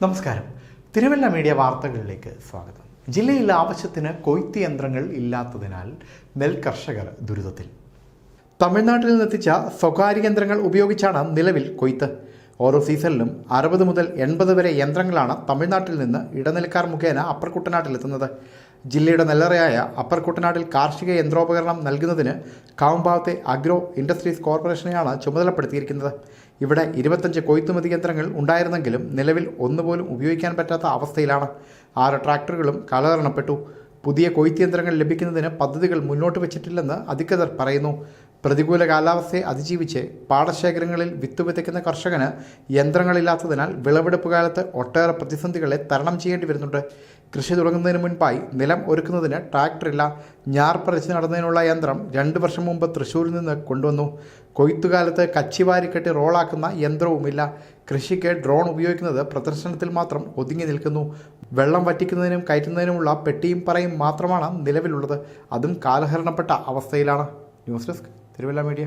നമസ്കാരം. തിരുവല്ല മീഡിയ വാർത്തകളിലേക്ക് സ്വാഗതം. ജില്ലയിൽ ആവശ്യത്തിന് കൊയ്ത്ത് യന്ത്രങ്ങൾ ഇല്ലാത്തതിനാൽ നെൽകർഷകർ ദുരിതത്തിൽ. തമിഴ്നാട്ടിൽ നിന്നെത്തിച്ച സ്വകാര്യ യന്ത്രങ്ങൾ ഉപയോഗിച്ചാണ് നിലവിൽ കൊയ്ത്ത്. ഓരോ സീസണിലും 60 മുതൽ 80 വരെ യന്ത്രങ്ങളാണ് തമിഴ്നാട്ടിൽ നിന്ന് ഇടനിലക്കാർ മുഖേന അപ്പർ കുട്ടനാട്ടിലെത്തുന്നത്. ജില്ലയുടെ നെല്ലറയായ അപ്പർ കുട്ടനാട്ടിൽ കാർഷിക യന്ത്രോപകരണം നൽകുന്നതിന് കാവുംഭാഗത്തെ അഗ്രോ ഇൻഡസ്ട്രീസ് കോർപ്പറേഷനെയാണ് ചുമതലപ്പെടുത്തിയിരിക്കുന്നത്. ഇവിടെ 25 കൊയ്ത്തുമതി യന്ത്രങ്ങൾ ഉണ്ടായിരുന്നെങ്കിലും നിലവിൽ ഒന്നുപോലും ഉപയോഗിക്കാൻ പറ്റാത്ത അവസ്ഥയിലാണ്. 6 ട്രാക്ടറുകളും കാലഹരണപ്പെട്ടു. പുതിയ കൊയ്ത്ത് യന്ത്രങ്ങൾ ലഭിക്കുന്നതിന് പദ്ധതികൾ മുന്നോട്ട് വെച്ചിട്ടില്ലെന്ന് അധികൃതർ പറയുന്നു. പ്രതികൂല കാലാവസ്ഥയെ അതിജീവിച്ച് പാടശേഖരങ്ങളിൽ വിത്ത് വിതയ്ക്കുന്ന കർഷകന് യന്ത്രങ്ങളില്ലാത്തതിനാൽ വിളവെടുപ്പ് കാലത്ത് ഒട്ടേറെ പ്രതിസന്ധികളെ തരണം ചെയ്യേണ്ടി വരുന്നുണ്ട്. കൃഷി തുടങ്ങുന്നതിന് മുൻപായി നിലം ഒരുക്കുന്നതിന് ട്രാക്ടറില്ല. ഞാർ പറിച്ച് നടന്നതിനുള്ള യന്ത്രം 2 വർഷം മുമ്പ് തൃശ്ശൂരിൽ നിന്ന് കൊണ്ടുവന്നു. കൊയ്ത്തുകാലത്ത് കച്ചിവാരിക്കെട്ടി റോളാക്കുന്ന യന്ത്രവുമില്ല. കൃഷിക്ക് ഡ്രോൺ ഉപയോഗിക്കുന്നത് പ്രദർശനത്തിൽ മാത്രം ഒതുങ്ങി നിൽക്കുന്നു. വെള്ളം വറ്റിക്കുന്നതിനും കയറ്റുന്നതിനുമുള്ള പെട്ടിയും പറയും മാത്രമാണ് നിലവിലുള്ളത്. അതും കാലഹരണപ്പെട്ട അവസ്ഥയിലാണ്. News desk Thiruvalla media.